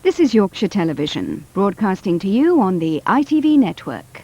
This is Yorkshire Television, broadcasting to you on the ITV network.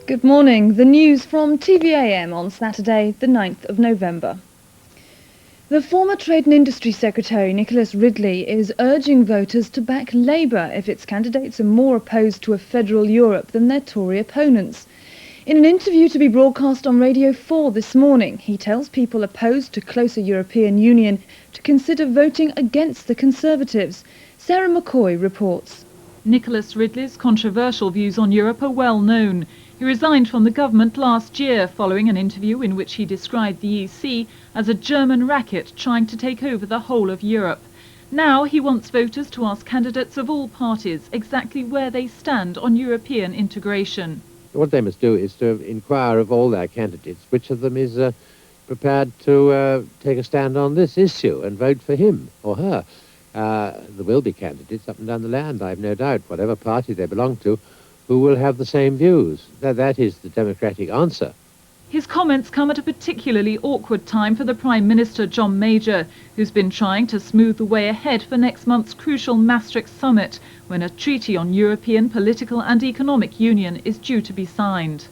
Good morning. The news from TVAM on Saturday, the 9th of November. The former Trade and Industry Secretary, Nicholas Ridley, is urging voters to back Labour if its candidates are more opposed to a federal Europe than their Tory opponents. In an interview to be broadcast on Radio 4 this morning, he tells people opposed to closer European Union to consider voting against the Conservatives. Sarah McCoy reports. Nicholas Ridley's controversial views on Europe are well known. He resigned from the government last year following an interview in which he described the EC as a German racket trying to take over the whole of Europe. Now he wants voters to ask candidates of all parties exactly where they stand on European integration. What they must do is to inquire of all their candidates which of them is prepared to take a stand on this issue and vote for him or her. There will be candidates up and down the land, I've no doubt, whatever party they belong to, who will have the same views. That is the democratic answer. His comments come at a particularly awkward time for the Prime Minister, John Major, who's been trying to smooth the way ahead for next month's crucial Maastricht summit, when a treaty on European political and economic union is due to be signed.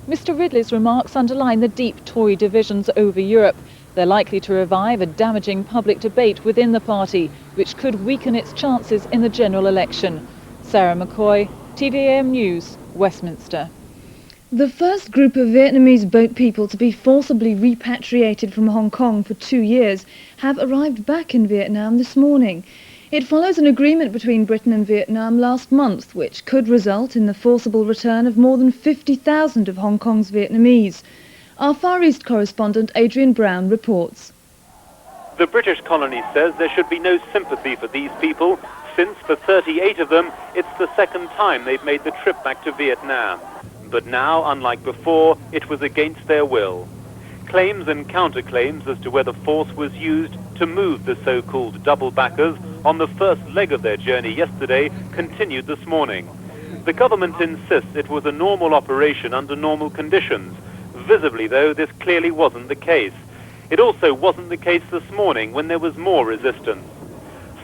Mr. Ridley's remarks underline the deep Tory divisions over Europe. They're likely to revive a damaging public debate within the party, which could weaken its chances in the general election. Sarah McCoy, TVAM News, Westminster. The first group of Vietnamese boat people to be forcibly repatriated from Hong Kong for 2 years have arrived back in Vietnam this morning. It follows an agreement between Britain and Vietnam last month, which could result in the forcible return of more than 50,000 of Hong Kong's Vietnamese. Our Far East correspondent Adrian Brown reports. The British colony says there should be no sympathy for these people, since for 38 of them, it's the second time they've made the trip back to Vietnam. But now, unlike before, it was against their will. Claims and counterclaims as to whether force was used to move the so-called double-backers on the first leg of their journey yesterday continued this morning. The government insists it was a normal operation under normal conditions. Visibly, though, this clearly wasn't the case. It also wasn't the case this morning when there was more resistance.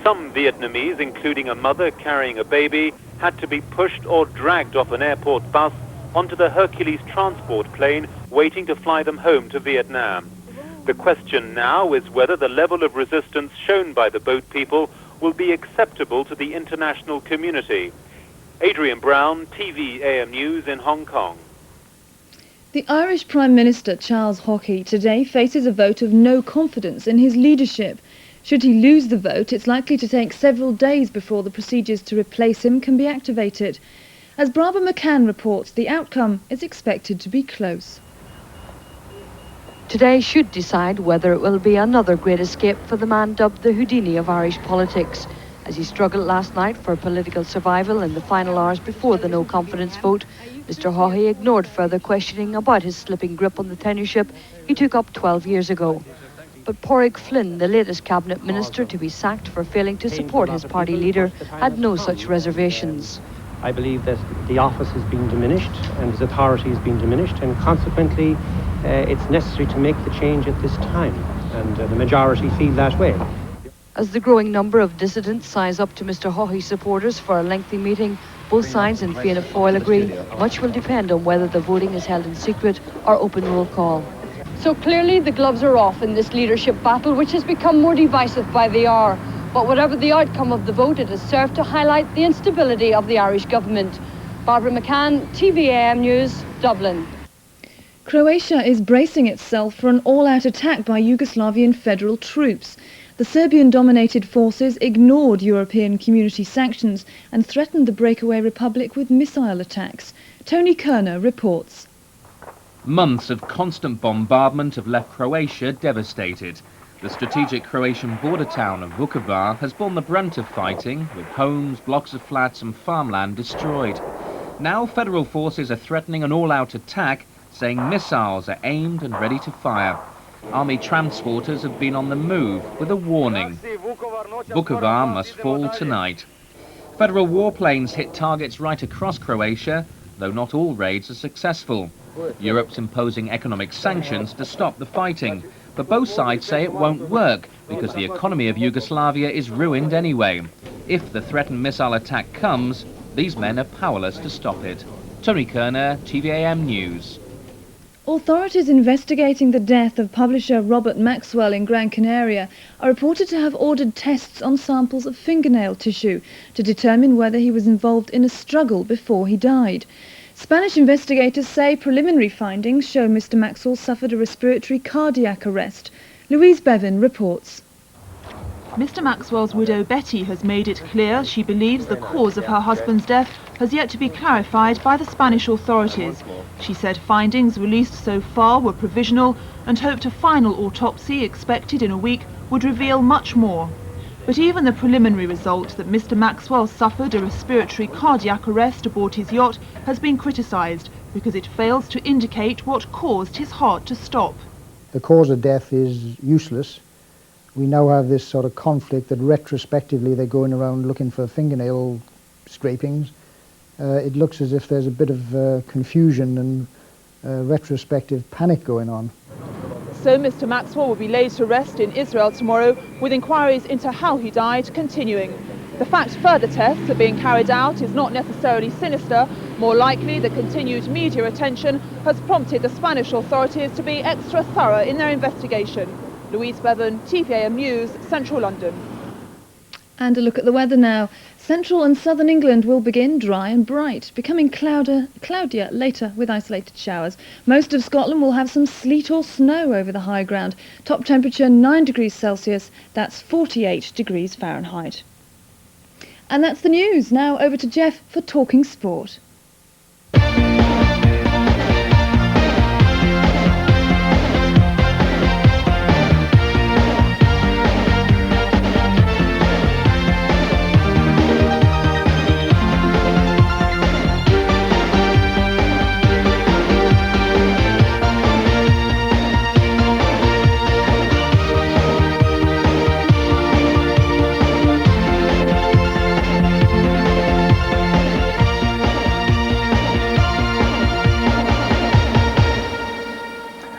Some Vietnamese, including a mother carrying a baby, had to be pushed or dragged off an airport bus onto the Hercules transport plane waiting to fly them home to Vietnam. The question now is whether the level of resistance shown by the boat people will be acceptable to the international community. Adrian Brown, TVAM News in Hong Kong. The Irish Prime Minister, Charles Haughey, today faces a vote of no confidence in his leadership. Should he lose the vote, it's likely to take several days before the procedures to replace him can be activated. As Barbara McCann reports, the outcome is expected to be close. Today should decide whether it will be another great escape for the man dubbed the Houdini of Irish politics. As he struggled last night for political survival in the final hours before the no-confidence vote, Mr Haughey ignored further questioning about his slipping grip on the tenureship he took up 12 years ago. But Pádraig Flynn, the latest cabinet minister to be sacked for failing to support his party leader, had no such reservations. I believe that the office has been diminished and his authority has been diminished, and consequently it's necessary to make the change at this time, and the majority feel that way. As the growing number of dissidents size up to Mr Haughey supporters for a lengthy meeting, both sides in Fianna Fáil agree much will depend on whether the voting is held in secret or open roll call. So clearly the gloves are off in this leadership battle, which has become more divisive by the hour. But whatever the outcome of the vote, it has served to highlight the instability of the Irish government. Barbara McCann, TVAM News, Dublin. Croatia is bracing itself for an all-out attack by Yugoslavian federal troops. The Serbian-dominated forces ignored European community sanctions and threatened the breakaway republic with missile attacks. Tony Kerner reports. Months of constant bombardment have left Croatia devastated. The strategic Croatian border town of Vukovar has borne the brunt of fighting, with homes, blocks of flats and farmland destroyed. Now federal forces are threatening an all-out attack, saying missiles are aimed and ready to fire. Army transporters have been on the move with a warning. Vukovar must fall tonight. Federal warplanes hit targets right across Croatia, though not all raids are successful. Europe's imposing economic sanctions to stop the fighting, but both sides say it won't work because the economy of Yugoslavia is ruined anyway. If the threatened missile attack comes, these men are powerless to stop it. Tony Kerner, TVAM News. Authorities investigating the death of publisher Robert Maxwell in Gran Canaria are reported to have ordered tests on samples of fingernail tissue to determine whether he was involved in a struggle before he died. Spanish investigators say preliminary findings show Mr. Maxwell suffered a respiratory cardiac arrest. Louise Bevan reports. Mr. Maxwell's widow Betty has made it clear she believes the cause of her husband's death has yet to be clarified by the Spanish authorities. She said findings released so far were provisional and hoped a final autopsy expected in a week would reveal much more. But even the preliminary result that Mr. Maxwell suffered a respiratory cardiac arrest aboard his yacht has been criticised because it fails to indicate what caused his heart to stop. The cause of death is useless. We now have this sort of conflict that retrospectively they're going around looking for fingernail scrapings. It looks as if there's a bit of confusion and retrospective panic going on. So Mr. Maxwell will be laid to rest in Israel tomorrow, with inquiries into how he died continuing. The fact further tests are being carried out is not necessarily sinister. More likely, the continued media attention has prompted the Spanish authorities to be extra thorough in their investigation. Louise Bevan, TVAM News, Central London. And a look at the weather now. Central and southern England will begin dry and bright, becoming cloudier later with isolated showers. Most of Scotland will have some sleet or snow over the high ground. Top temperature 9 degrees Celsius, that's 48 degrees Fahrenheit. And that's the news. Now over to Geoff for Talking Sport.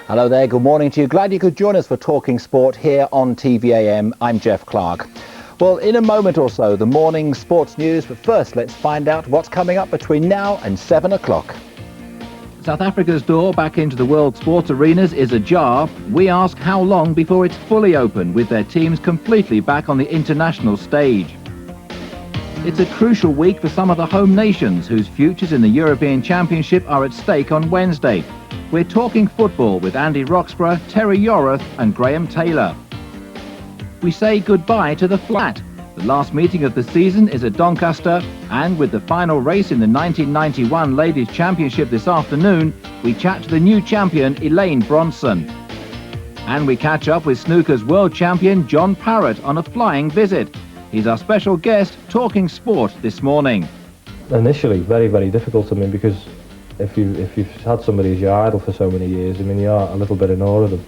Hello there, good morning to you. Glad you could join us for Talking Sport here on TVAM. I'm Geoff Clark. Well, in a moment or so, the morning sports news, but first let's find out what's coming up between now and 7 o'clock. South Africa's door back into the world sports arenas is ajar. We ask how long before it's fully open, with their teams completely back on the international stage. It's a crucial week for some of the home nations whose futures in the European Championship are at stake on Wednesday. We're talking football with Andy Roxburgh, Terry Yorath and Graham Taylor. We say goodbye to the flat. The last meeting of the season is at Doncaster, and with the final race in the 1991 Ladies Championship this afternoon, we chat to the new champion Elaine Bronson. And we catch up with snooker's world champion John Parrott on a flying visit. He's our special guest talking sport this morning. Initially, very, very difficult. I mean, because if you've had somebody as your idol for so many years, I mean, you are a little bit in awe of them.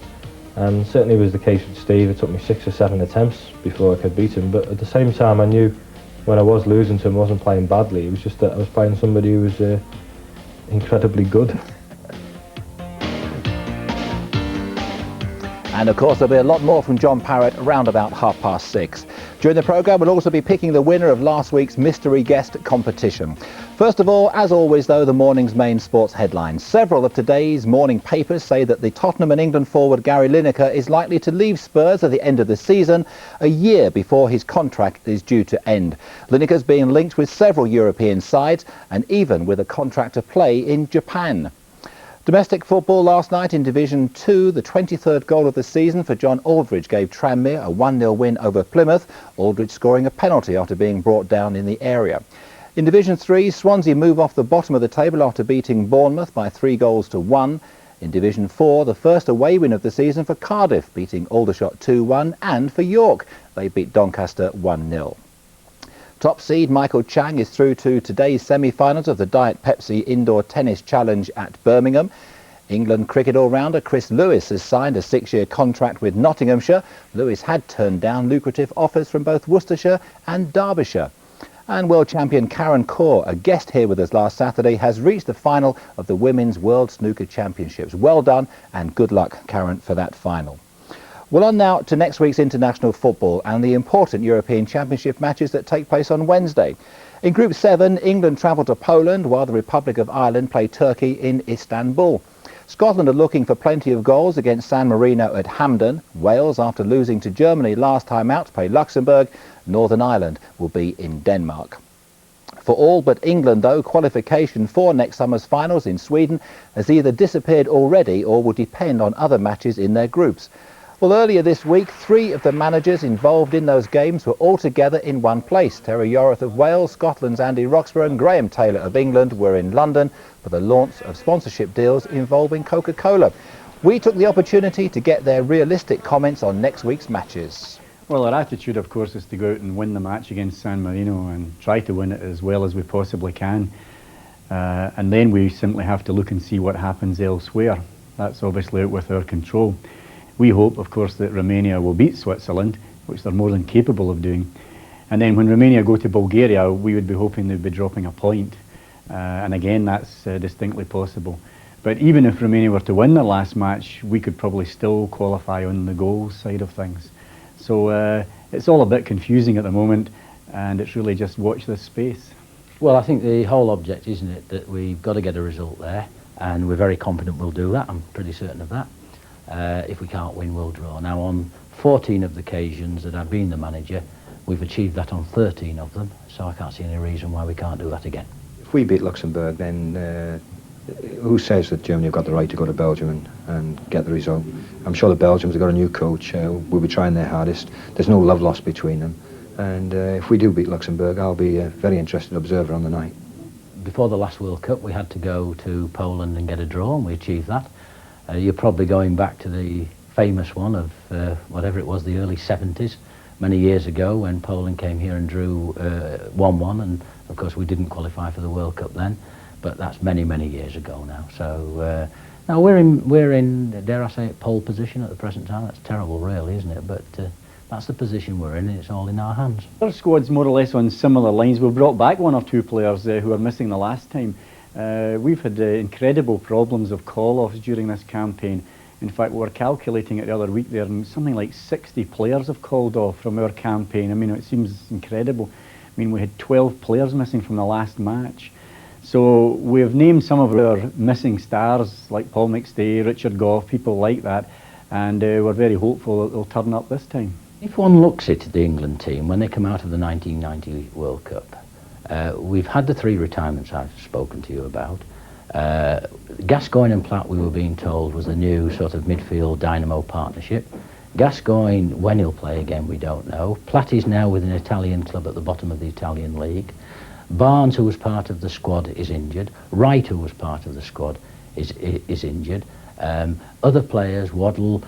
And certainly was the case with Steve. It took me 6 or 7 attempts before I could beat him. But at the same time, I knew when I was losing to him, I wasn't playing badly. It was just that I was playing somebody who was incredibly good. And of course, there'll be a lot more from John Parrott around about 6:30. During the programme, we'll also be picking the winner of last week's mystery guest competition. First of all, as always though, the morning's main sports headlines. Several of today's morning papers say that the Tottenham and England forward Gary Lineker is likely to leave Spurs at the end of the season, a year before his contract is due to end. Lineker's being linked with several European sides and even with a contract to play in Japan. Domestic football last night in Division 2, the 23rd goal of the season for John Aldridge gave Tranmere a 1-0 win over Plymouth, Aldridge scoring a penalty after being brought down in the area. In Division 3, Swansea move off the bottom of the table after beating Bournemouth by 3-1. In Division 4, the first away win of the season for Cardiff, beating Aldershot 2-1, and for York, they beat Doncaster 1-0. Top seed Michael Chang is through to today's semi-finals of the Diet Pepsi Indoor Tennis Challenge at Birmingham. England cricket all-rounder Chris Lewis has signed a 6-year contract with Nottinghamshire. Lewis had turned down lucrative offers from both Worcestershire and Derbyshire. And world champion Karen Kaur, a guest here with us last Saturday, has reached the final of the Women's World Snooker Championships. Well done and good luck, Karen, for that final. Well, on now to next week's international football and the important European Championship matches that take place on Wednesday. In Group 7, England travel to Poland while the Republic of Ireland play Turkey in Istanbul. Scotland are looking for plenty of goals against San Marino at Hampden. Wales, after losing to Germany last time out, play Luxembourg. Northern Ireland will be in Denmark. For all but England, though, qualification for next summer's finals in Sweden has either disappeared already or will depend on other matches in their groups. Well, earlier this week, 3 of the managers involved in those games were all together in one place. Terry Yorath of Wales, Scotland's Andy Roxburgh and Graham Taylor of England were in London for the launch of sponsorship deals involving Coca-Cola. We took the opportunity to get their realistic comments on next week's matches. Well, our attitude, of course, is to go out and win the match against San Marino and try to win it as well as we possibly can. And then we simply have to look and see what happens elsewhere. That's obviously out with our control. We hope, of course, that Romania will beat Switzerland, which they're more than capable of doing. And then when Romania go to Bulgaria, we would be hoping they'd be dropping a point. And again, that's distinctly possible. But even if Romania were to win their last match, we could probably still qualify on the goals side of things. So it's all a bit confusing at the moment, and it's really just watch this space. Well, I think the whole object, isn't it, that we've got to get a result there, and we're very confident we'll do that. I'm pretty certain of that. If we can't win, we'll draw. Now, on 14 of the occasions that I've been the manager, we've achieved that on 13 of them, so I can't see any reason why we can't do that again. If we beat Luxembourg, then who says that Germany have got the right to go to Belgium and get the result? I'm sure the Belgians have got a new coach, will be trying their hardest. There's no love lost between them. And if we do beat Luxembourg, I'll be a very interested observer on the night. Before the last World Cup, we had to go to Poland and get a draw, and we achieved that. You're probably going back to the famous one of whatever it was, the early 70s, many years ago, when Poland came here and drew 1-1, and of course we didn't qualify for the World Cup then, but that's many, many years ago now. So now we're in, dare I say it, pole position at the present time. That's terrible, really, isn't it? But that's the position we're in, and it's all in our hands. Our squad's more or less on similar lines. We've brought back 1 or 2 players who were missing the last time. We've had incredible problems of call-offs during this campaign. In fact, we were calculating it the other week there, and something like 60 players have called off from our campaign. I mean, it seems incredible. I mean, we had 12 players missing from the last match. So we've named some of our missing stars, like Paul McStay, Richard Gough, people like that, and we're very hopeful that they'll turn up this time. If one looks at the England team, when they come out of the 1990 World Cup, we've had the 3 retirements I've spoken to you about. Gascoigne and Platt, we were being told, was the new sort of midfield dynamo partnership. Gascoigne, when he'll play again, we don't know. Platt is now with an Italian club at the bottom of the Italian league. Barnes, who was part of the squad, is injured. Wright, who was part of the squad, is injured. Other players, Waddle,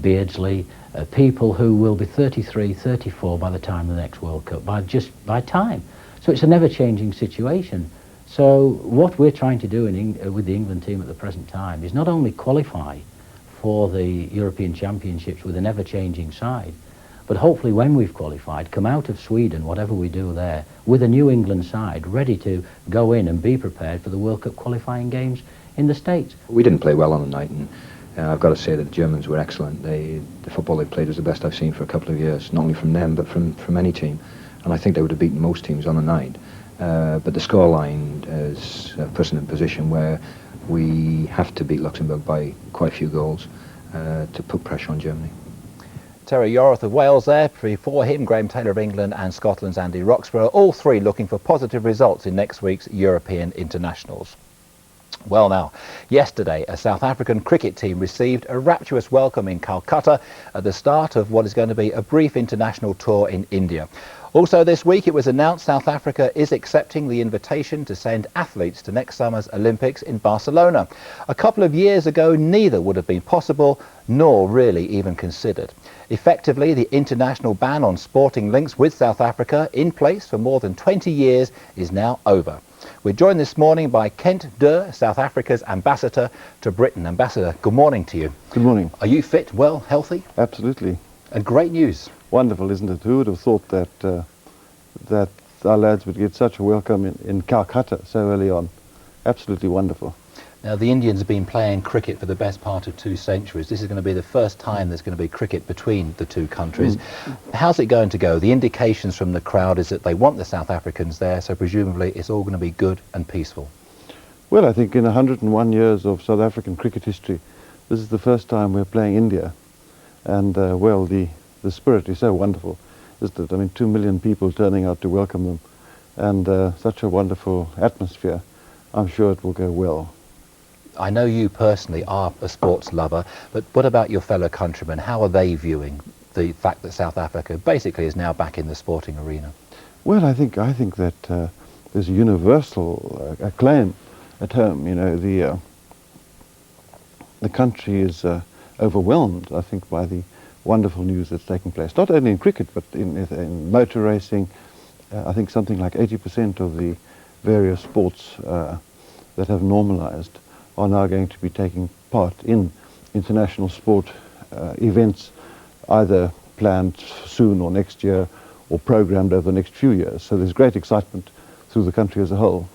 Beardsley, people who will be 33, 34 by the time of the next World Cup, by time. So it's a never-changing situation. So what we're trying to do with the England team at the present time is not only qualify for the European Championships with an ever-changing side, but hopefully when we've qualified, come out of Sweden, whatever we do there, with a New England side ready to go in and be prepared for the World Cup qualifying games in the States. We didn't play well on the night, and I've got to say that the Germans were excellent. The football they played was the best I've seen for a couple of years, not only from them, but from any team. And I think they would have beaten most teams on the night. But the scoreline is puts us in a position where we have to beat Luxembourg by quite a few goals to put pressure on Germany. Terry Yorath of Wales there, before him Graham Taylor of England and Scotland's Andy Roxburgh, all 3 looking for positive results in next week's European internationals. Well now, yesterday a South African cricket team received a rapturous welcome in Calcutta at the start of what is going to be a brief international tour in India. Also this week it was announced South Africa is accepting the invitation to send athletes to next summer's Olympics in Barcelona. A couple of years ago neither would have been possible, nor really even considered. Effectively, the international ban on sporting links with South Africa, in place for more than 20 years, is now over. We're joined this morning by Kent Durr, South Africa's ambassador to Britain. Ambassador, good morning to you. Good morning. Are you fit, well, healthy? Absolutely. And great news. Wonderful, isn't it? Who would have thought that that our lads would get such a welcome in Calcutta so early on? Absolutely wonderful. Now, the Indians have been playing cricket for the best part of 2 centuries. This is going to be the first time there's going to be cricket between the two countries. How's it going to go? The indications from the crowd is that they want the South Africans there, so presumably it's all going to be good and peaceful. Well, I think in 101 years of South African cricket history, this is the first time we're playing India. And, well, the spirit is so wonderful, isn't it? I mean, 2 million people turning out to welcome them, and such a wonderful atmosphere. I'm sure it will go well. I know you personally are a sports lover, but what about your fellow countrymen? How are they viewing the fact that South Africa basically is now back in the sporting arena? Well, I think that there's a universal acclaim at home. You know, the country is overwhelmed, I think, by the wonderful news that's taking place, not only in cricket, but in motor racing. I think something like 80% of the various sports that have normalized are now going to be taking part in international sport events, either planned soon or next year, or programmed over the next few years. So there's great excitement through the country as a whole.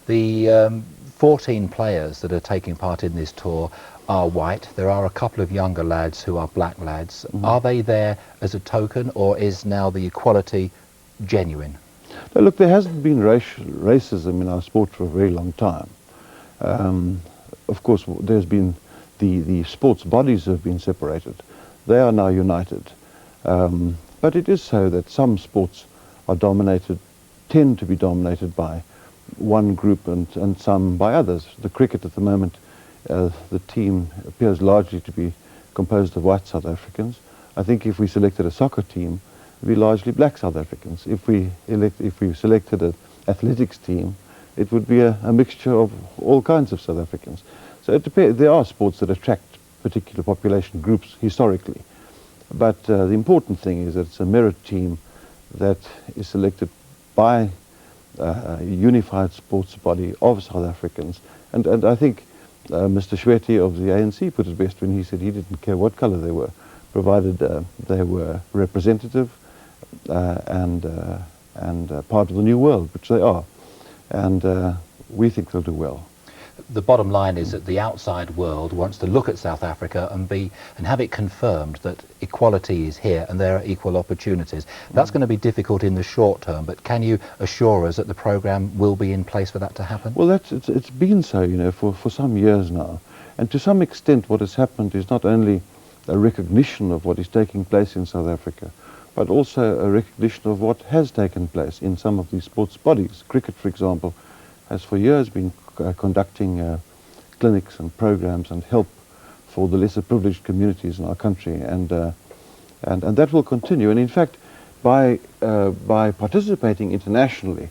The 14 players that are taking part in this tour are white. There are a couple of younger lads who are black lads. Are they there as a token, or is now the equality genuine? Now, look, there hasn't been racism in our sport for a very long time. Of course, there's been the sports bodies have been separated. They are now united. But it is so that some sports are tend to be dominated by one group and some by others. The cricket at the moment, the team appears largely to be composed of white South Africans. I think if we selected a soccer team, it would be largely black South Africans. If we selected an athletics team, it would be a mixture of all kinds of South Africans. So there are sports that attract particular population groups historically. But the important thing is that it's a merit team that is selected by a unified sports body of South Africans. And I think Mr. Shweti of the ANC put it best when he said he didn't care what colour they were, provided they were representative and part of the new world, which they are. And we think they'll do well. The bottom line is that the outside world wants to look at South Africa and have it confirmed that equality is here and there are equal opportunities. That's going to be difficult in the short term, but can you assure us that the programme will be in place for that to happen? Well, it's been so, you know, for some years now. And to some extent what has happened is not only a recognition of what is taking place in South Africa, but also a recognition of what has taken place in some of these sports bodies. Cricket, for example, has for years been conducting clinics and programs and help for the lesser privileged communities in our country, and that will continue. And in fact, by participating internationally,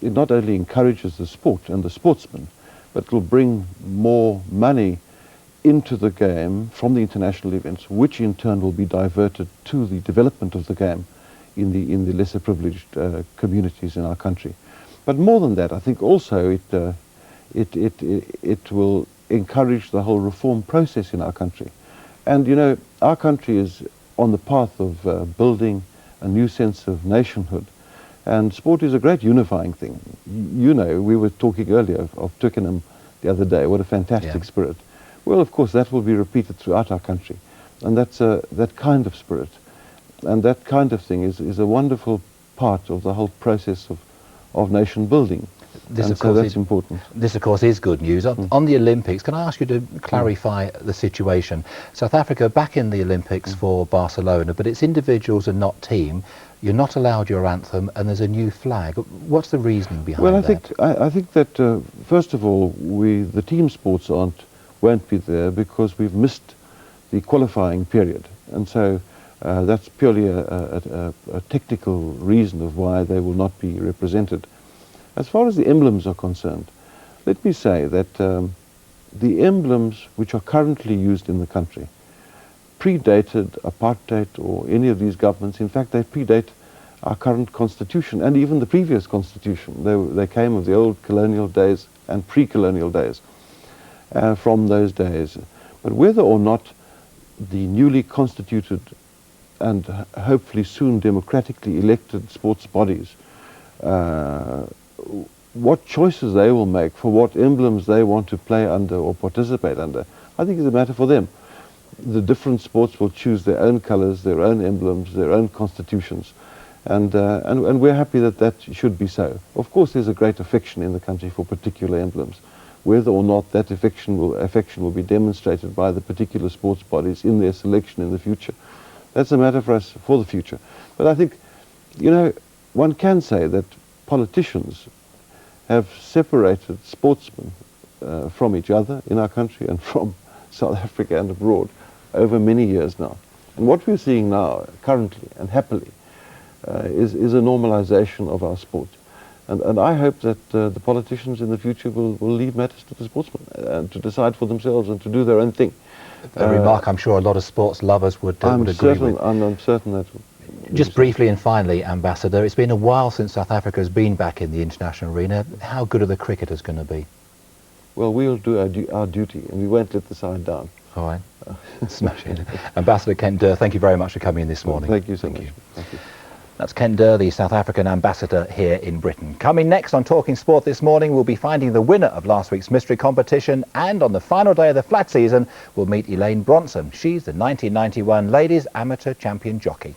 it not only encourages the sport and the sportsmen, but it will bring more money into the game from the international events, which in turn will be diverted to the development of the game in the lesser privileged communities in our country. But more than that, I think also it will encourage the whole reform process in our country. And you know, our country is on the path of building a new sense of nationhood, and sport is a great unifying thing. You know, we were talking earlier of Twickenham the other day. What a fantastic spirit. Well, of course, that will be repeated throughout our country, and that's that kind of spirit, and that kind of thing is a wonderful part of the whole process of nation building. So that's important. This, of course, is good news. On the Olympics, can I ask you to clarify the situation? South Africa back in the Olympics for Barcelona, but it's individuals and not team. You're not allowed your anthem, and there's a new flag. What's the reasoning behind that? Well, I think that first of all, the team sports won't be there because we've missed the qualifying period, and so That's purely a technical reason of why they will not be represented. As far as the emblems are concerned, let me say that the emblems which are currently used in the country predated apartheid or any of these governments. In fact, they predate our current constitution and even the previous constitution. They came of the old colonial days and pre-colonial days, from those days. But whether or not the newly constituted and hopefully soon democratically elected sports bodies, what choices they will make for what emblems they want to play under or participate under, I think is a matter for them. The different sports will choose their own colours, their own emblems, their own constitutions, and we're happy that that should be so. Of course, there's a great affection in the country for particular emblems. Whether or not that affection will be demonstrated by the particular sports bodies in their selection in the future, that's a matter for us for the future. But I think, you know, one can say that politicians have separated sportsmen from each other in our country and from South Africa and abroad over many years now. And what we're seeing now, currently and happily, is a normalization of our sport. And I hope that the politicians in the future will leave matters to the sportsmen and to decide for themselves and to do their own thing. A remark I'm sure a lot of sports lovers would agree with. I'm certain that... Just briefly and finally, Ambassador, it's been a while since South Africa has been back in the international arena. How good are the cricketers going to be? Well, we'll do our duty and we won't let the side down. All right. Smash it. Ambassador Kent Durr, thank you very much for coming in this morning. Thank you so much. Thank you. That's Kent Durr, the South African ambassador here in Britain. Coming next on Talking Sport this morning, we'll be finding the winner of last week's mystery competition, and on the final day of the flat season, we'll meet Elaine Bronson. She's the 1991 Ladies Amateur Champion Jockey.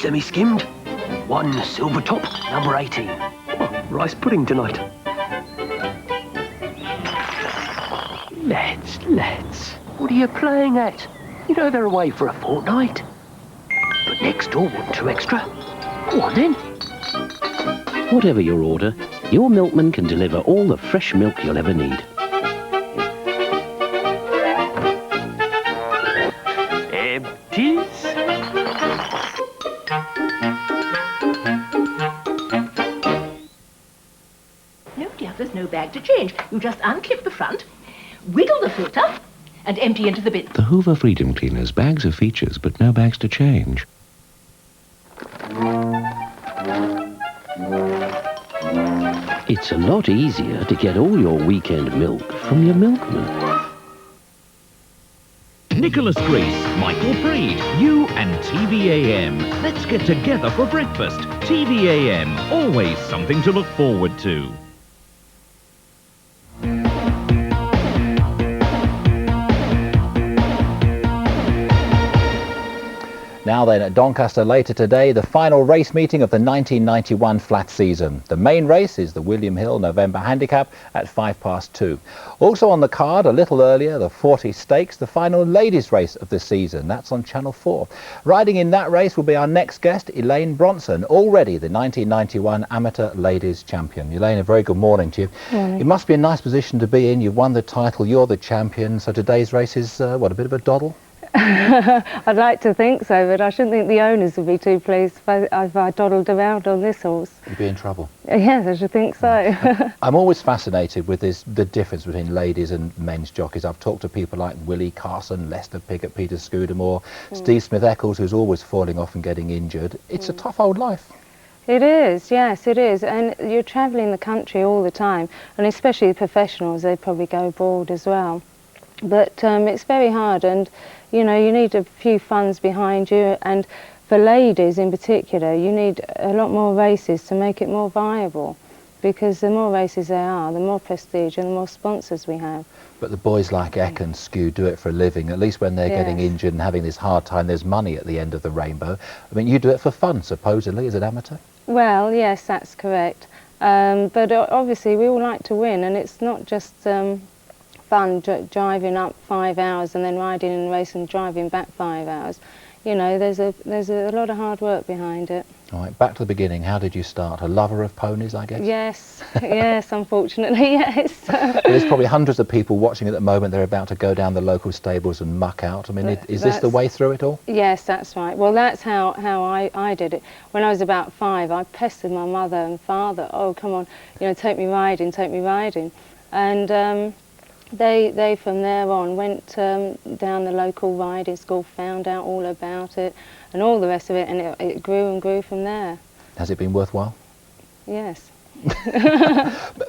Semi-skimmed, one silver top, number 18. Oh, rice pudding tonight. Lads, what are you playing at? You know they're away for a fortnight. But next door want 2 extra. Go on then. Whatever your order, your milkman can deliver all the fresh milk you'll ever need. Empties. There's no bag to change. You just unclip the front, wiggle the filter, and empty into the bin. The Hoover Freedom Cleaners, bags of features, but no bags to change. It's a lot easier to get all your weekend milk from your milkman. Nicholas Grease, Michael Freed, you and TVAM. Let's get together for breakfast. TVAM, always something to look forward to. Now then, at Doncaster later today, the final race meeting of the 1991 flat season. The main race is the William Hill November Handicap at 2:05. Also on the card, a little earlier, the 40 Stakes, the final ladies' race of the season. That's on Channel 4. Riding in that race will be our next guest, Elaine Bronson, already the 1991 Amateur Ladies Champion. Elaine, a very good morning to you. Morning. It must be a nice position to be in. You've won the title, you're the champion, so today's race is, what, a bit of a doddle? I'd like to think so, but I shouldn't think the owners would be too pleased if I dawdled around on this horse. You'd be in trouble. Yes, I should think so. I'm always fascinated with the difference between ladies and men's jockeys. I've talked to people like Willie Carson, Lester Piggott, Peter Scudamore, Steve Smith-Eccles, who's always falling off and getting injured. It's a tough old life. It is, yes, it is. And you're travelling the country all the time, and especially the professionals, they probably go abroad as well. But it's very hard, and you know, you need a few funds behind you, and for ladies in particular, you need a lot more races to make it more viable, because the more races there are, the more prestige and the more sponsors we have. But the boys like Eck and Skew do it for a living. At least when they're getting injured and having this hard time, there's money at the end of the rainbow. I mean, you do it for fun, supposedly, as an amateur? Well, yes, that's correct. But obviously we all like to win, and it's not just fun driving up 5 hours and then riding in the race and driving back 5 hours. You know, there's a lot of hard work behind it. All right, back to the beginning. How did you start? A lover of ponies, I guess? Yes, yes, unfortunately, yes. There's probably hundreds of people watching at the moment. They're about to go down the local stables and muck out. I mean, is this the way through it all? Yes, that's right. Well, that's how I did it. When I was about 5, I pestered my mother and father, oh, come on, you know, take me riding, take me riding. And they from there on went down the local riding school, found out all about it and all the rest of it, and it grew and grew from there. Has it been worthwhile? Yes.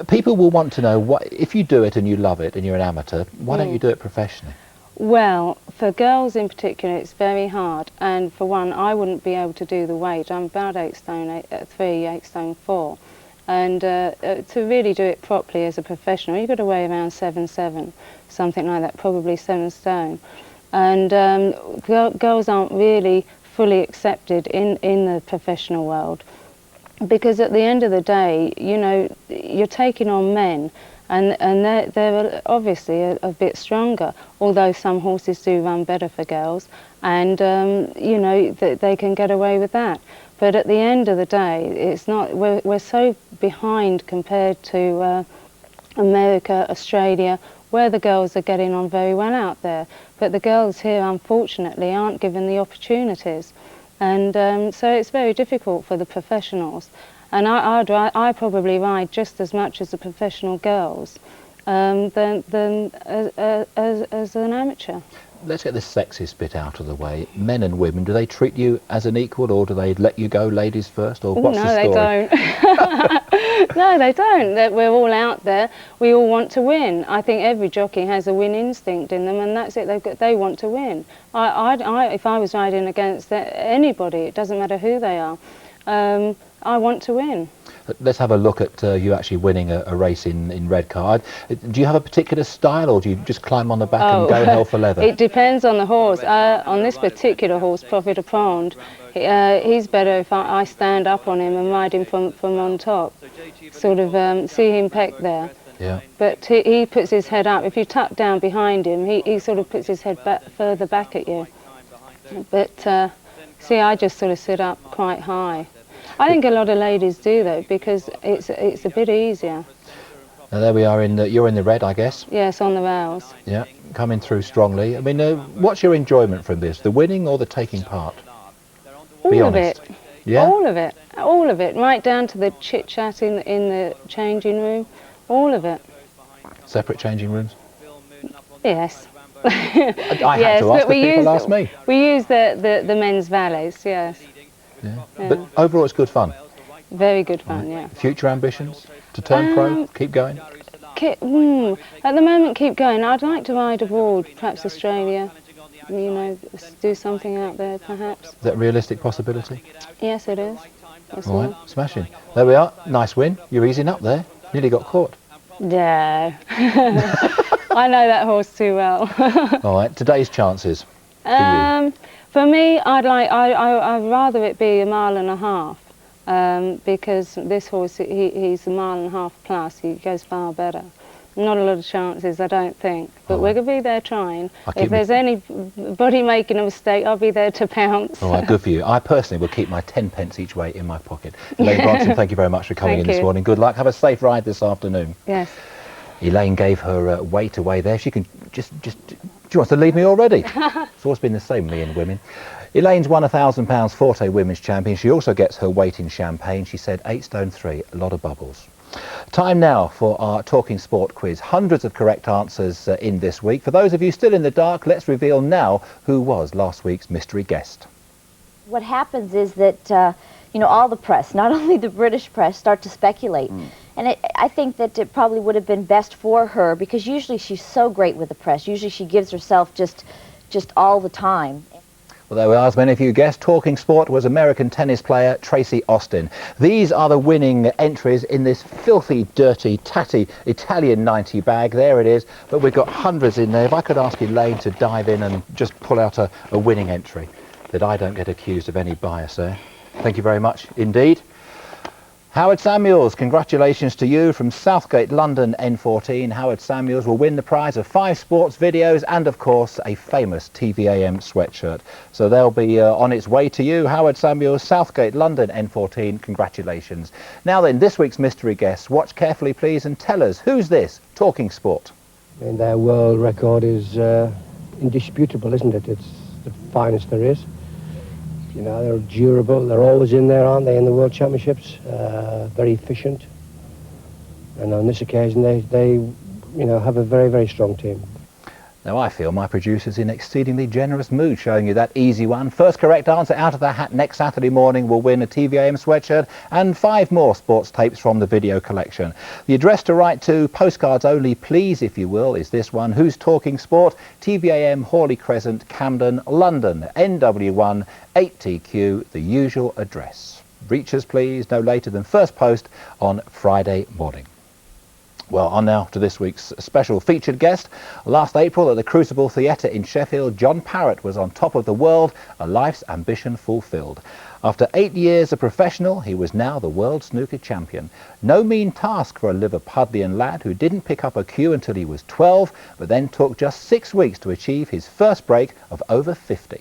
People will want to know, what if you do it and you love it and you're an amateur, why don't you do it professionally? Well, for girls in particular, it's very hard, and for one, I wouldn't be able to do the weight. I'm about 8 stone 3, 8 stone 4. And to really do it properly as a professional, you've got to weigh around 7'7", something like that, probably 7 stone. And girls aren't really fully accepted in the professional world, because at the end of the day, you know, you're taking on men, and they're obviously a bit stronger, although some horses do run better for girls, and you know, they can get away with that. But at the end of the day, it's not, we're so behind compared to America, Australia, where the girls are getting on very well out there. But the girls here, unfortunately, aren't given the opportunities. And so it's very difficult for the professionals. And I probably ride just as much as the professional girls than as an amateur. Let's get this sexist bit out of the way. Men and women, do they treat you as an equal, or do they let you go ladies first, or what's the story? No, they don't. No, they don't. We're all out there. We all want to win. I think every jockey has a win instinct in them, and that's it. They want to win. If I was riding against anybody, it doesn't matter who they are, I want to win. Let's have a look at you actually winning a race in Redcar. Do you have a particular style, or do you just climb on the back and go hell for leather? It depends on the horse. On this particular horse, Prophet of Pond, he's better if I stand up on him and ride him from on top. Sort of see him peck there. Yeah. But he puts his head up. If you tuck down behind him, he sort of puts his head further back at you. But see, I just sort of sit up quite high. I think a lot of ladies do though, because it's a bit easier. Now there we are you're in the red, I guess. Yes, on the rails. Yeah, coming through strongly. I mean, what's your enjoyment from this? The winning or the taking part? Be honest. All of it. Yeah. All of it. All of it. Right down to the chit chat in the changing room. All of it. Separate changing rooms? Yes. I had to ask, but people ask me. We use the men's valets. Yes. Yeah. But overall, it's good fun. Very good fun, yeah. Future ambitions? To turn pro? Keep going? At the moment, keep going. I'd like to ride abroad, perhaps Australia. You know, do something out there, perhaps. Is that a realistic possibility? Yes, it is. All right, smashing. There we are. Nice win. You're easing up there. Nearly got caught. No. I know that horse too well. All right, today's chances for you. For me, I'd rather it be 1.5 miles, because this horse, he's 1.5 miles plus. He goes far better. Not a lot of chances, I don't think. But we're going to be there trying. If there's anybody making a mistake, I'll be there to pounce. All right, good for you. I personally will keep my 10 pence each way in my pocket. Elaine Bronson, thank you very much for coming in this morning. Good luck. Have a safe ride this afternoon. Yes. Elaine gave her weight away there. She can just... She wants to leave me already. It's always been the same, me and women. Elaine's won £1,000 Forte Women's Champion. She also gets her weight in champagne. She said 8 stone 3, a lot of bubbles. Time now for our Talking Sport quiz. Hundreds of correct answers in this week. For those of you still in the dark, let's reveal now who was last week's mystery guest. What happens is that, you know, all the press, not only the British press, start to speculate. And I think that it probably would have been best for her, because usually she's so great with the press. Usually she gives herself just all the time. Well, there we are, as many of you guessed. Talking sport was American tennis player Tracy Austin. These are the winning entries in this filthy, dirty, tatty Italian 90 bag. There it is. But we've got hundreds in there. If I could ask Elaine to dive in and just pull out a winning entry, that I don't get accused of any bias there. Thank you very much indeed. Howard Samuels, congratulations to you from Southgate, London, N14. Howard Samuels will win the prize of 5 sports videos and, of course, a famous TVAM sweatshirt. So they'll be on its way to you. Howard Samuels, Southgate, London, N14. Congratulations. Now then, this week's mystery guests. Watch carefully, please, and tell us, who's this? Talking sport. And their world record is indisputable, isn't it? It's the finest there is. You know, they're durable. They're always in there, aren't they, in the World Championships? Very efficient. And on this occasion, they you know, have a very, very strong team. Now, I feel my producer's in exceedingly generous mood showing you that easy one. First correct answer out of the hat next Saturday morning will win a TVAM sweatshirt and 5 more sports tapes from the video collection. The address to write to, postcards only, please, if you will, is this one. Who's Talking Sport? TVAM, Hawley Crescent, Camden, London, NW1 8TQ, the usual address. Reach us, please, no later than first post on Friday morning. Well, on now to this week's special featured guest. Last April at the Crucible Theatre in Sheffield, John Parrott was on top of the world, a life's ambition fulfilled. After 8 years a professional, he was now the world snooker champion. No mean task for a Liverpudlian lad who didn't pick up a cue until he was 12, but then took just 6 weeks to achieve his first break of over 50.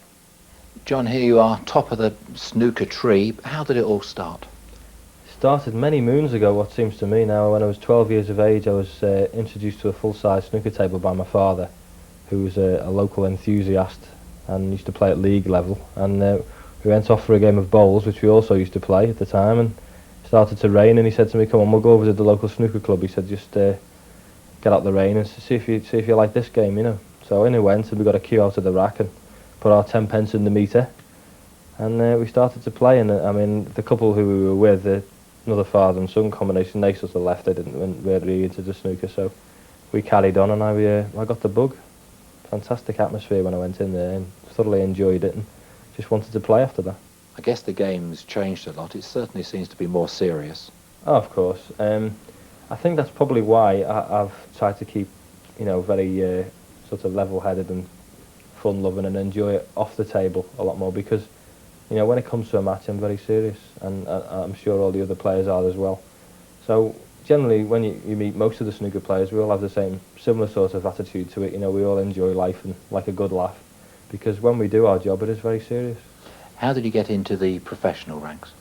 John, here you are, top of the snooker tree. How did it all start? Started many moons ago, what seems to me now. When I was 12 years of age, I was introduced to a full-size snooker table by my father, who was a local enthusiast and used to play at league level. And we went off for a game of bowls, which we also used to play at the time, and it started to rain, and he said to me, come on, we'll go over to the local snooker club. He said, just get out the rain and see if you like this game, you know. So in we went, and we got a cue out of the rack and put our 10 pence in the meter, and we started to play. And I mean, the couple who we were with, another father and son combination, they sort of left. They didn't really into the snooker, so we carried on, and I got the bug. Fantastic atmosphere when I went in there, and thoroughly enjoyed it, and just wanted to play after that. I guess the game's changed a lot. It certainly seems to be more serious. Oh, of course. I think that's probably why I've tried to keep, you know, very sort of level-headed and fun-loving, and enjoy it off the table a lot more, because you know, when it comes to a match, I'm very serious, and I'm sure all the other players are as well. So generally, when you meet most of the snooker players, we all have the similar sort of attitude to it. You know, we all enjoy life and like a good laugh, because when we do our job, it is very serious. How did you get into the professional ranks?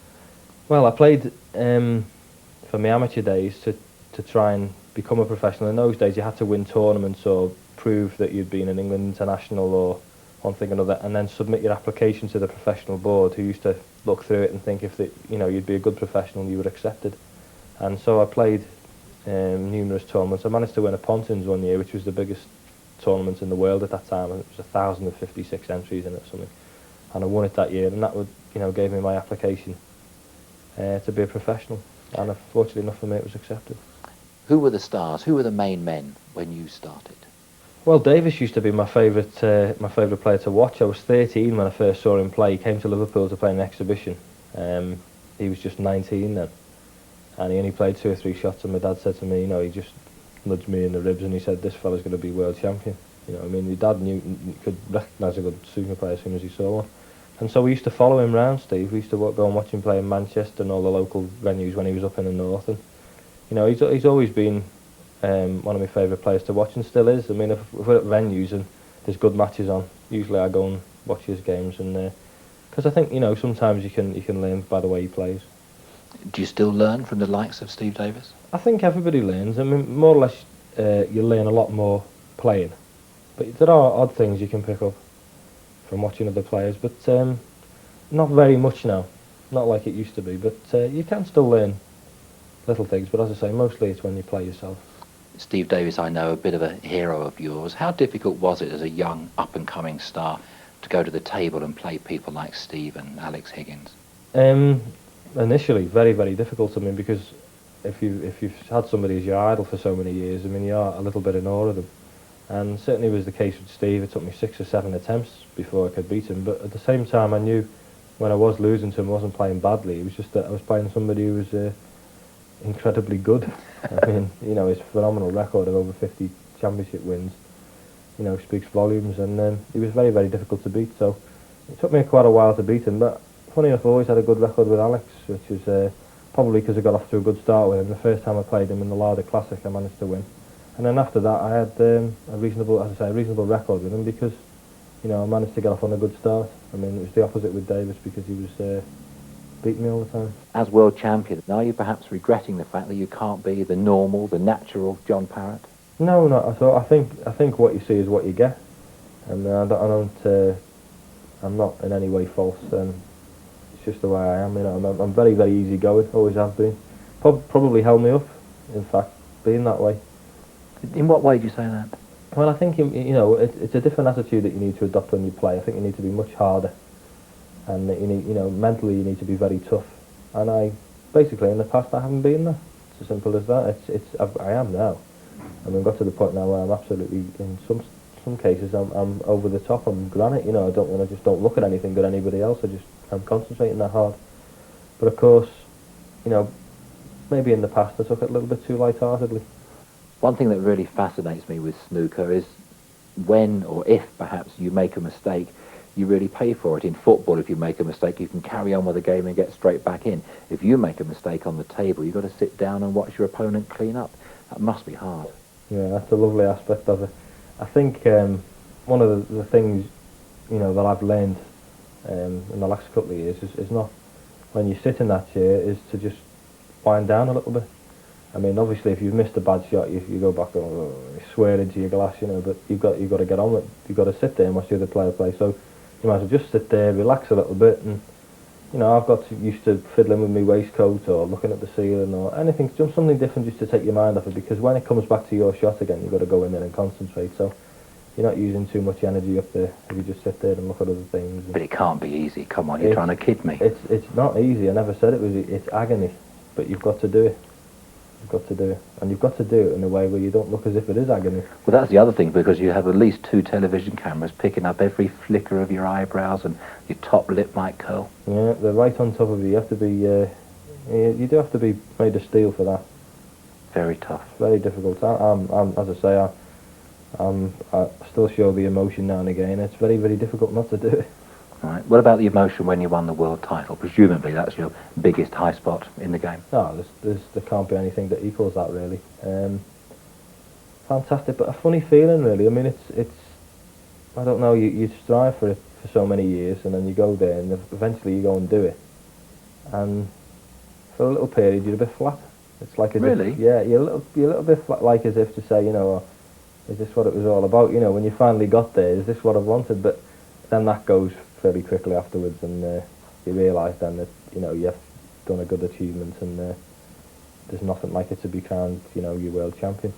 Well, I played for my amateur days to try and become a professional. In those days, you had to win tournaments or prove that you'd been an England international or one thing or another, and then submit your application to the professional board, who used to look through it and think if you know, you'd be a good professional, you were accepted. And so I played numerous tournaments. I managed to win a Pontins one year, which was the biggest tournament in the world at that time, and it was 1,056 entries in it or something. And I won it that year, and that would, you know, gave me my application to be a professional. And fortunately enough for me, it was accepted. Who were the stars? Who were the main men when you started? Well, Davis used to be my favourite player to watch. I was 13 when I first saw him play. He came to Liverpool to play an exhibition. He was just 19 then, and he only played 2 or 3 shots. And my dad said to me, you know, he just nudged me in the ribs, and he said, "This fella's going to be world champion." You know, I mean, my dad could recognise a good snooker player as soon as he saw one. And so we used to follow him round, Steve. We used to go and watch him play in Manchester and all the local venues when he was up in the north. And you know, he's always been one of my favourite players to watch, and still is. I mean, if we're at venues and there's good matches on, usually I go and watch his games, and because I think, you know, sometimes you can learn by the way he plays. Do you still learn from the likes of Steve Davis? I think everybody learns. I mean, more or less, you learn a lot more playing, but there are odd things you can pick up from watching other players, but not very much now. Not like it used to be, but you can still learn little things. But as I say, mostly it's when you play yourself. Steve Davis, I know, a bit of a hero of yours. How difficult was it as a young, up-and-coming star to go to the table and play people like Steve and Alex Higgins? Initially, very, very difficult. I mean, because if you've had somebody as your idol for so many years, I mean, you are a little bit in awe of them. And certainly was the case with Steve. It took me 6 or 7 attempts before I could beat him, but at the same time I knew when I was losing to him I wasn't playing badly. It was just that I was playing somebody who was incredibly good. I mean, you know, his phenomenal record of over 50 championship wins, you know, speaks volumes, and he was very, very difficult to beat. So it took me quite a while to beat him, but funny enough, I always had a good record with Alex, which was probably because I got off to a good start with him. The first time I played him in the Larder Classic, I managed to win, and then after that, I had a reasonable, as I say, a reasonable record with him because, you know, I managed to get off on a good start. I mean, it was the opposite with Davis because he was beating me all the time. As world champion, are you perhaps regretting the fact that you can't be the normal, the natural John Parrott? No, not at all. I think what you see is what you get, and I'm not in any way false. It's just the way I am. You know, I'm very, very easygoing. Always have been. Probably held me up. In fact, being that way. In what way do you say that? Well, I think you know it's a different attitude that you need to adopt when you play. I think you need to be much harder, and that you need, you know, mentally you need to be very tough. And I basically in the past I haven't been there. It's as simple as that. I am now. I mean, got to the point now where I'm absolutely, in some cases, I'm over the top. I'm granite. You know, I just don't look at anything but anybody else. I'm concentrating that hard. But of course, you know, maybe in the past I took it a little bit too lightheartedly. One thing that really fascinates me with snooker is when or if perhaps you make a mistake, you really pay for it. In football, if you make a mistake, you can carry on with the game and get straight back in. If you make a mistake on the table, you've got to sit down and watch your opponent clean up. That must be hard. Yeah, that's a lovely aspect of it. I think one of the things, you know, that I've learned in the last couple of years is not when you sit in that chair is to just wind down a little bit. I mean, obviously, if you've missed a bad shot, you go back and you swear into your glass, you know. But you've got to get on with it. You've got to sit there and watch the other player play. So you might as well just sit there, relax a little bit, and you know, I've got used to fiddling with my waistcoat or looking at the ceiling or anything, just something different just to take your mind off it. Because when it comes back to your shot again, you've got to go in there and concentrate. So you're not using too much energy up there if you just sit there and look at other things. But it can't be easy. Come on, you're trying to kid me. It's not easy. I never said it was. It's agony, but you've got to do it. You've got to do it, and you've got to do it in a way where you don't look as if it is agony. Well, that's the other thing, because you have at least 2 television cameras picking up every flicker of your eyebrows, and your top lip might curl. Yeah, they're right on top of you. You have to be, you do have to be made of steel for that. Very tough. Very difficult. I'm as I say, I still show the emotion now and again. It's very, very difficult not to do it. Right. What about the emotion when you won the world title? Presumably that's your biggest high spot in the game. No, there can't be anything that equals that, really. Fantastic, but a funny feeling, really. I mean, it's I don't know, you strive for it for so many years, and then you go there, and eventually you go and do it. And for a little period, you're a bit flat. It's like really? Yeah, you're a little bit flat, like as if to say, you know, is this what it was all about? You know, when you finally got there, is this what I wanted? But then that goes fairly quickly afterwards, and you realise then that, you know, you've done a good achievement, and there's nothing like it to be crowned, you know, your world champion.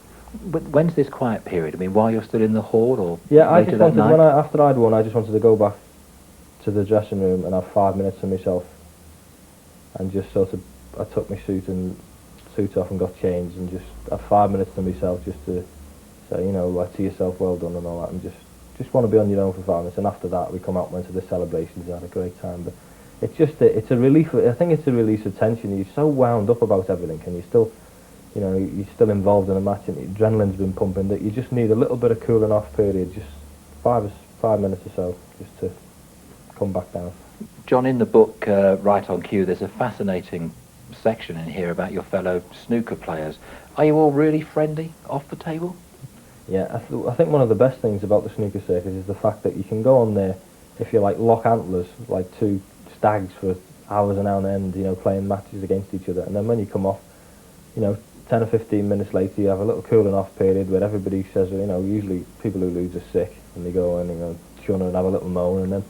But when's this quiet period? I mean, while you're still in the hall, or yeah, I later just that wanted, night? after I'd won, I just wanted to go back to the dressing room and have 5 minutes to myself, and just sort of, I took my suit off and got changed, and just have 5 minutes to myself, just to say, you know, to yourself, well done and all that, and just want to be on your own for 5 minutes. And after that, we come out and went to the celebrations and had a great time. But it's just it's a relief. I think it's a release of tension. You're so wound up about everything, and you're still, you know, you're still involved in a match, and the adrenaline's been pumping, that you just need a little bit of cooling off period, just 5 minutes or so, just to come back down. John, in the book Right on Cue, there's a fascinating section in here about your fellow snooker players. Are you all really friendly off the table? Yeah, I think one of the best things about the snooker circuit is the fact that you can go on there, if you like, lock antlers, like 2 stags for hours and hours on end, you know, playing matches against each other, and then when you come off, you know, 10 or 15 minutes later, you have a little cooling off period where everybody says, you know, usually people who lose are sick, and they go and, you know, shun and have a little moan, and then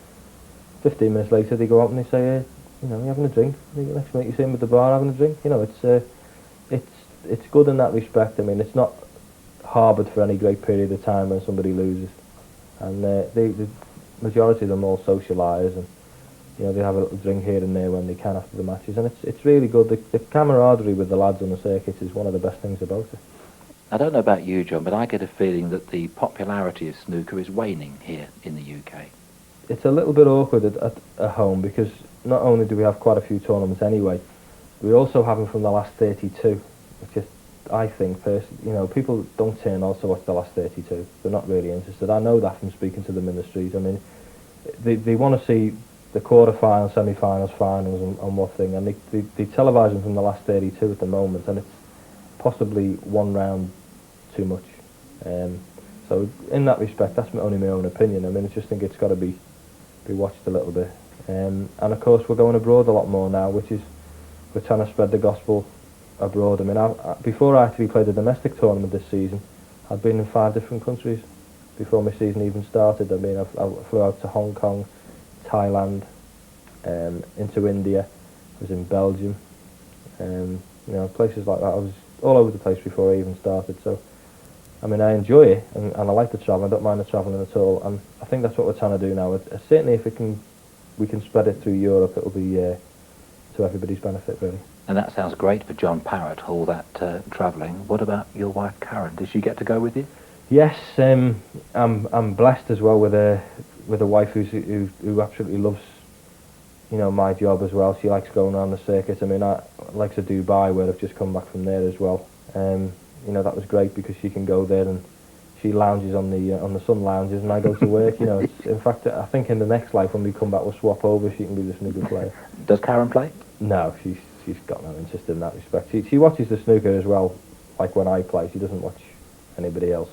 15 minutes later they go out and they say, you know, you're having a drink. The next minute you see them at the bar having a drink. You know, it's good in that respect. I mean, it's not harboured for any great period of time when somebody loses, and the majority of them all socialise, and you know, they have a little drink here and there when they can after the matches, and it's really good. The camaraderie with the lads on the circuit is one of the best things about it. I don't know about you, John, but I get a feeling that the popularity of snooker is waning here in the UK. It's a little bit awkward at home because not only do we have quite a few tournaments anyway, we also have them from the last 32, which is, I think, people don't turn on to watch the last 32. They're not really interested. I know that from speaking to them in the street. I mean, they want to see the quarter-finals, semi-finals, finals and what thing, and they televise them from the last 32 at the moment, and it's possibly one round too much. So in that respect, that's only my own opinion. I mean, I just think it's got to be watched a little bit. And of course, we're going abroad a lot more now, which is, we're trying to spread the gospel abroad. I mean, before I actually played a domestic tournament this season, I'd been in 5 different countries before my season even started. I mean, I flew out to Hong Kong, Thailand, into India, I was in Belgium, places like that. I was all over the place before I even started. So, I mean, I enjoy it, and I like the travel. I don't mind the travelling at all, and I think that's what we're trying to do now. Certainly, if we can spread it through Europe, it'll be to everybody's benefit, really. And that sounds great for John Parrott, all that travelling. What about your wife, Karen? Did she get to go with you? Yes, I'm blessed as well with a wife who absolutely loves, my job as well. She likes going around the circuit. I mean, I like to Dubai, where I've just come back from there as well. That was great because she can go there and she lounges on the sun lounges, and I go to work. In fact, I think in the next life when we come back, we'll swap over. She can be the snooker player. Does Karen play? No, she's got no interest in that respect. She watches the snooker as well, like when I play. She doesn't watch anybody else.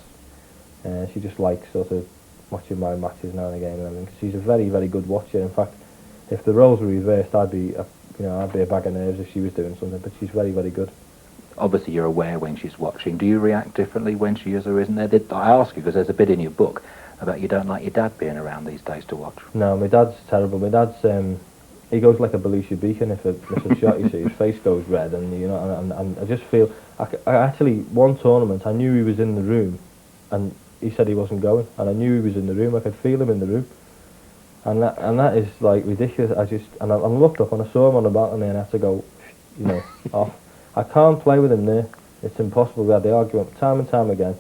She just likes sort of watching my matches now and again. And everything. She's a very, very good watcher. In fact, if the roles were reversed, I'd be a bag of nerves if she was doing something. But she's very, very good. Obviously, you're aware when she's watching. Do you react differently when she is or isn't there? I ask you because there's a bit in your book about you don't like your dad being around these days to watch. No, my dad's terrible. My dad's he goes like a Belushi beacon if a shot. You see, his face goes red, and and I just feel. I actually, one tournament, I knew he was in the room, and he said he wasn't going, and I knew he was in the room. I could feel him in the room, and that is like ridiculous. I looked up and I saw him on the balcony, and I had to go, off. I can't play with him there. It's impossible. We had the argument time and time again.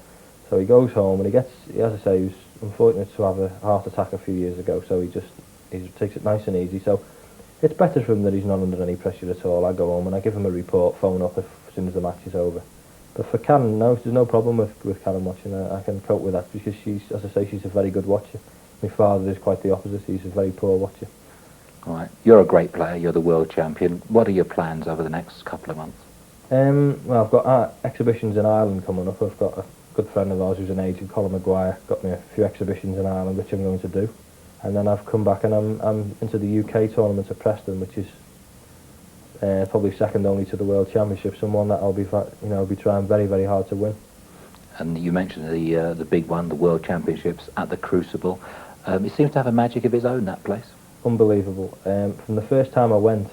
So he goes home and as I say, he was unfortunate to have a heart attack a few years ago. So he takes it nice and easy. So it's better for him that he's not under any pressure at all. I go home and I give him a report, phone up as soon as the match is over. But for Karen, no, there's no problem with Karen watching. I can cope with that because as I say, she's a very good watcher. My father is quite the opposite. He's a very poor watcher. All right. You're a great player. You're the world champion. What are your plans over the next couple of months? Well, I've got exhibitions in Ireland coming up. I've got a good friend of ours who's an agent, Colin Maguire, got me a few exhibitions in Ireland, which I'm going to do. And then I've come back and I'm into the UK tournament at Preston, which is probably second only to the World Championships, and one that I'll be trying very, very hard to win. And you mentioned the big one, the World Championships at the Crucible. It seems to have a magic of its own, that place. Unbelievable. From the first time I went,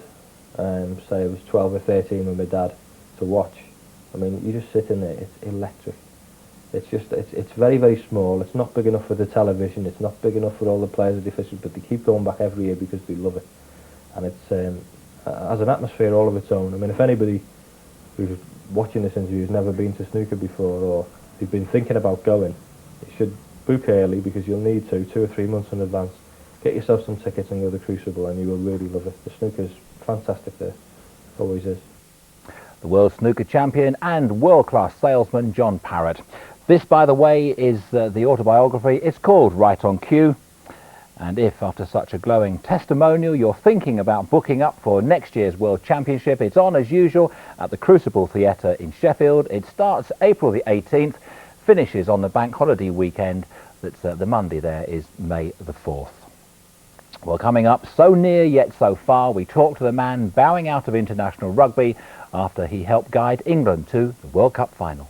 say I was 12 or 13 with my dad, to watch. I mean, you just sit in there, it's electric. It's very, very small. It's not big enough for the television. It's not big enough for all the players and the officials, but they keep going back every year because they love it. And it has an atmosphere all of its own. I mean, if anybody who's watching this interview has never been to snooker before, or they've been thinking about going, you should book early because you'll need to, 2 or 3 months in advance. Get yourself some tickets and go to the Crucible and you will really love it. The snooker's fantastic there. It always is. The world snooker champion and world-class salesman John Parrott. This, by the way, is the autobiography. It's called Right on Cue. And if, after such a glowing testimonial, you're thinking about booking up for next year's World Championship, it's on, as usual, at the Crucible Theatre in Sheffield. It starts April the 18th, finishes on the bank holiday weekend. That's the Monday there is May the 4th. Well, coming up, so near yet so far, we talk to the man bowing out of international rugby after he helped guide England to the World Cup final.